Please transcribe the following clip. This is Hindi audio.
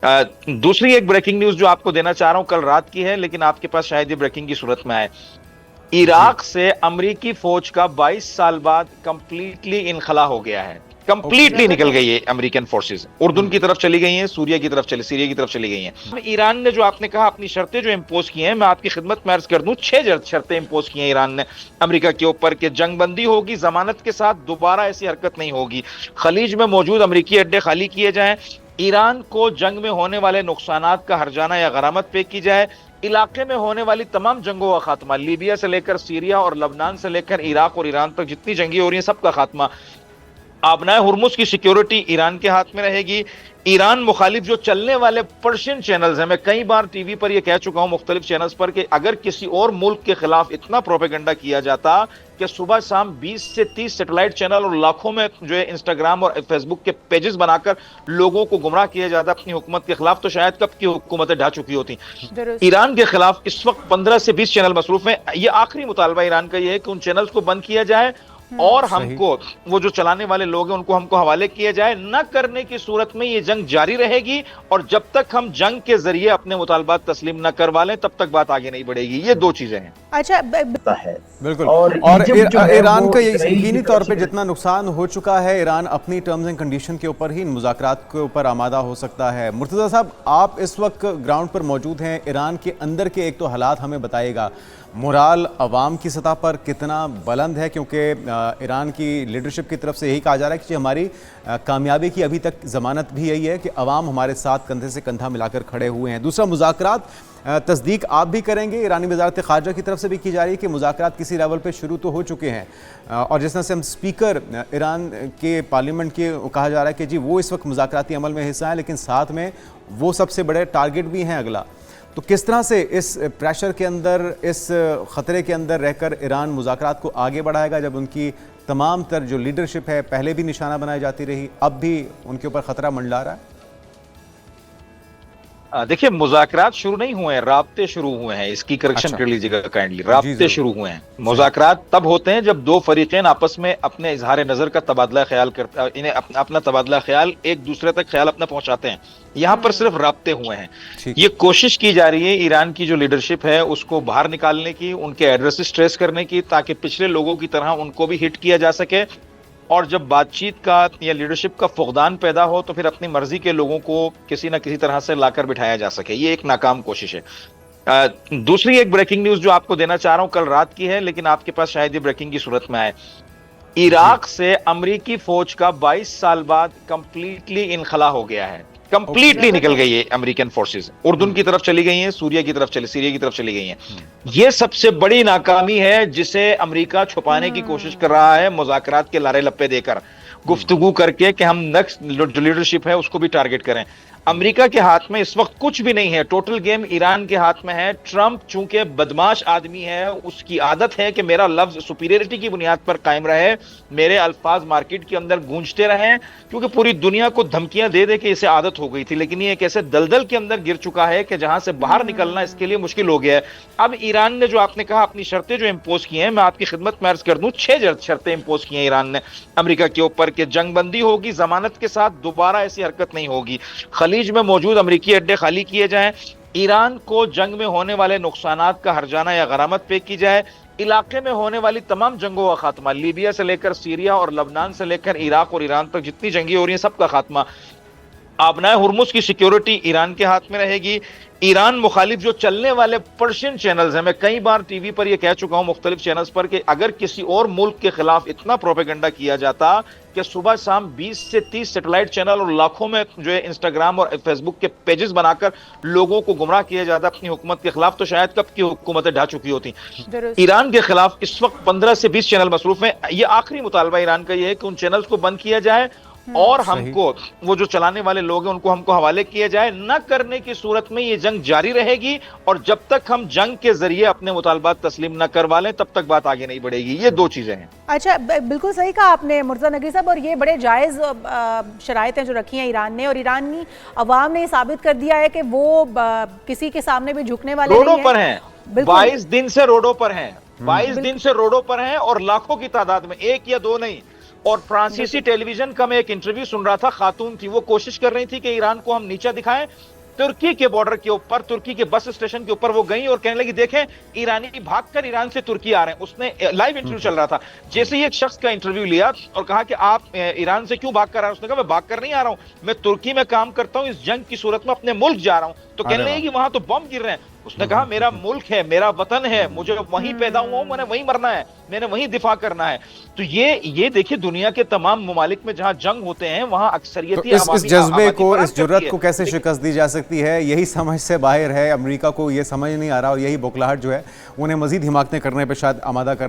दूसरी एक ब्रेकिंग न्यूज जो आपको देना चाह रहा हूं कल रात की है, लेकिन आपके पास शायद ये ब्रेकिंग की सूरत में आए। जी। इराक से अमेरिकी फौज का 22 साल बाद कंप्लीटली इनखला हो गया है। ओके। कंप्लीटली निकल गई है अमेरिकन फोर्सेस, उर्दून हम्म। की तरफ चली गई हैं, सीरिया की तरफ चली गई हैं। ईरान ने जो आपने कहा अपनी शर्तें जो इंपोज की हैं, मैं आपकी खिदमत में अर्ज कर दूं, 6 शर्तें इंपोज की हैं ईरान ने अमेरिका के ऊपर कि जंगबंदी होगी, जमानत के साथ दोबारा ऐसी हरकत नहीं होगी, खलीज में मौजूद अमेरिकी अड्डे खाली किए जाएं, ईरान को जंग में होने वाले नुकसानात का हर्जाना या गरामत पे की जाए, इलाके में होने वाली तमाम जंगों का खात्मा, लीबिया से लेकर सीरिया और लबनान से लेकर इराक और ईरान तक जितनी जंगी हो रही हैं सबका खात्मा, आबनाए हुर्मुज की सिक्योरिटी ईरान के हाथ में रहेगी। ईरान मुखालिफ जो चलने वाले पर्शियन चैनल्स हैं, मैं कई बार टीवी पर यह कह चुका हूं मुख्तलिफ चैनल्स पर कि अगर किसी और मुल्क के खिलाफ इतना प्रोपेगेंडा किया जाता कि सुबह शाम 20 से 30 सैटेलाइट चैनल और लाखों में जो है इंस्टाग्राम और फेसबुक के पेजेस बनाकर लोगों को गुमराह किया जाता अपनी हुकूमत के खिलाफ, तो शायद कब की हुकूमतें ढह चुकी होती। ईरान के खिलाफ इस वक्त 15 से 20 चैनल मसरूफ हैं। यह आखिरी मुतालबा ईरान का यह है कि उन चैनल्स को बंद किया जाए और सही। हमको वो जो चलाने वाले लोग हैं उनको हमको हवाले किया जाए। न करने की सूरत में ये जंग जारी रहेगी और जब तक हम जंग के जरिए अपने मुतालबात तस्लीम न करवा लें तब तक बात आगे नहीं बढ़ेगी। ये दो चीजें हैं। अच्छा है। बिल्कुल। और ईरान का यकीनी तौर पे जितना नुकसान हो चुका है, ईरान अपनी टर्म्स एंड कंडीशन के ऊपर ही इन मुज़ाकरात के ऊपर आमादा हो सकता है। मुर्तज़ा साहब, आप इस वक्त ग्राउंड पर मौजूद हैं, ईरान के अंदर के एक तो हालात हमें बताइएगा, मोराल अवाम की सतह पर कितना बुलंद है, क्योंकि ईरान की लीडरशिप की तरफ से यही कहा जा रहा है कि हमारी कामयाबी की अभी तक ज़मानत भी यही है कि अवाम हमारे साथ कंधे से कंधा मिलाकर खड़े हुए हैं। दूसरा, मुज़ाकरात तस्दीक आप भी करेंगे, ईरानी वज़ारत ख़ारजा की तरफ से भी की जा रही है कि मुज़ाकरात किसी लेवल पे शुरू तो हो चुके हैं और जिस तरह से हम स्पीकर ईरान के पार्लियामेंट के कहा जा रहा है कि जी वो इस वक्त मुज़ाकराती अमल में हिस्सा है, लेकिन साथ में वो सबसे बड़े टारगेट भी हैं अगला। तो किस तरह से इस प्रेशर के अंदर, इस ख़तरे के अंदर रहकर ईरान मुज़ाकरात को आगे बढ़ाएगा, जब उनकी तमाम तर जो लीडरशिप है पहले भी निशाना बनाई जाती रही, अब भी उनके ऊपर ख़तरा मंडला रहा है? देखिए, मुज़ाकरात शुरू नहीं हुए हैं, राब्ते शुरू हुए हैं। इसकी करेक्शन अच्छा। कर लीजिएगा काइंडली, राब्ते शुरू हुए हैं। सही। मुज़ाकरात तब होते हैं जब दो फरीक़ैन आपस में अपने इजहार नज़र का तबादला ख्याल करते, इन्हें अपना तबादला ख्याल एक दूसरे तक ख्याल अपना पहुंचाते हैं। यहाँ पर सिर्फ राब्ते हुए हैं। ये कोशिश की जा रही है ईरान की जो लीडरशिप है उसको बाहर निकालने की, उनके एड्रेसेस ट्रेस करने की, ताकि पिछले लोगों की तरह उनको भी हिट किया जा सके और जब बातचीत का या लीडरशिप का फुकदान पैदा हो तो फिर अपनी मर्जी के लोगों को किसी ना किसी तरह से लाकर बिठाया जा सके। ये एक नाकाम कोशिश है। दूसरी एक ब्रेकिंग न्यूज जो आपको देना चाह रहा हूं कल रात की है, लेकिन आपके पास शायद ये ब्रेकिंग की सूरत में आए। इराक से अमेरिकी फौज का 22 साल बाद कंप्लीटली इनखला हो गया है। कंप्लीटली निकल गई है अमेरिकन फोर्सेस, उर्दून की तरफ चली गई हैं, सीरिया की तरफ चली गई हैं। यह सबसे बड़ी नाकामी है जिसे अमेरिका छुपाने की कोशिश कर रहा है मुज़ाकरात के लारे लप्पे देकर, गुफ्तगू करके कि हम नेक्स्ट जो लीडरशिप है उसको भी टारगेट करें। अमेरिका के हाथ में इस वक्त कुछ भी नहीं है, टोटल गेम ईरान के हाथ में है। ट्रंप चूंकि बदमाश आदमी है, उसकी आदत है कि मेरा लफ्ज सुपीरियरिटी की बुनियाद पर कायम रहे, मेरे अल्फाज मार्केट के अंदर गूंजते रहें, क्योंकि पूरी दुनिया को धमकियां दे दे के इसे आदत हो गई थी। लेकिन ये एक ऐसे दलदल के अंदर गिर चुका है कि जहां से बाहर निकलना इसके लिए मुश्किल हो गया है। अब ईरान ने जो आपने कहा अपनी शर्तें जो इंपोज की हैं, मैं आपकी खिदमत में अर्ज कर दूं, 6 शर्तें इंपोज की हैं ईरान ने अमेरिका के ऊपर कि जंगबंदी होगी, जमानत के साथ दोबारा ऐसी हरकत नहीं होगी, खलीज में मौजूद अमेरिकी अड्डे खाली किए जाएं, ईरान को जंग में होने वाले नुकसानात का हर्जाना या गरामत पे की जाए, इलाके में होने वाली तमाम जंगों का खात्मा, लीबिया से लेकर सीरिया और लबनान से लेकर इराक और ईरान तक जितनी जंगी हो रही हैं सबका खात्मा, आबनाए हुर्मुज की सिक्योरिटी ईरान के हाथ में रहेगी। ईरान मुखालिफ जो चलने वाले पर्शियन चैनल्स हैं, मैं कई बार टीवी पर यह कह चुका हूं मुख्तलिफ चैनल्स पर कि अगर किसी और मुल्क के खिलाफ इतना प्रोपेगेंडा किया जाता कि सुबह शाम 20 से 30 सैटेलाइट चैनल और लाखों में जो है इंस्टाग्राम और फेसबुक के पेजेस बनाकर लोगों को गुमराह किया जाता अपनी हुकूमत के खिलाफ, तो शायद कब की हुकूमतें ढह चुकी होती। ईरान के खिलाफ इस वक्त 15 से 20 चैनल मसरूफ हैं। यह आखिरी मुतालबा ईरान का यह है कि उन चैनल्स को बंद किया जाए और हमको वो जो चलाने वाले लोग हैं उनको हमको हवाले किया जाए। न करने की सूरत में ये जंग जारी रहेगी और जब तक हम जंग के जरिए अपने मुतालबात तस्लीम न करवा लें तब तक बात आगे नहीं बढ़ेगी। ये दो चीजें हैं। अच्छा, बिल्कुल सही कहा आपने मुर्तज़ा नकवी साहब, और ये बड़े जायज़ शराइतें जो रखी हैं ईरान ने, और ईरानी अवाम ने साबित कर दिया है कि वो किसी के सामने भी झुकने वाले रोडों नहीं पर हैं। 22 दिन से रोडों पर हैं, 22 दिन से रोडों पर हैं और लाखों की तादाद में, एक या दो नहीं, और फ्रांसीसी टेलीविजन का मैं एक इंटरव्यू सुन रहा था, खातून थी, वो कोशिश कर रही थी कि ईरान को हम नीचा दिखाएं। तुर्की के बॉर्डर के ऊपर, तुर्की के बस स्टेशन के ऊपर वो गई और कहने लगी देखें ईरानी भागकर ईरान से तुर्की आ रहे हैं। उसने लाइव इंटरव्यू चल रहा था, जैसे ही एक शख्स का इंटरव्यू लिया और कहा कि आप ईरान से क्यों भाग कर आ रहे हैं, उसने कहा मैं भाग कर नहीं आ रहा हूं, मैं तुर्की में काम करता हूं, इस जंग की सूरत में अपने मुल्क जा रहा हूं। तो कहने लगी कि वहां तो बम गिर रहे हैं। उसने कहा मेरा मुल्क है, मेरा वतन है, मुझे वहीं पैदा हुआ हूं, मैंने वहीं मरना है, मैंने वहीं दिफा करना है। तो ये देखिए दुनिया के तमाम ममालिक में जहां जंग होते हैं वहां अक्सरियती इस जज्बे को, इस जुर्रत को कैसे शिकस्त दी जा सकती है, यही समझ से बाहर है। अमेरिका को ये समझ नहीं आ रहा और यही बौखलाहट जो है उन्हें मजीद हिमाकतें करने पर शायद आमादा कर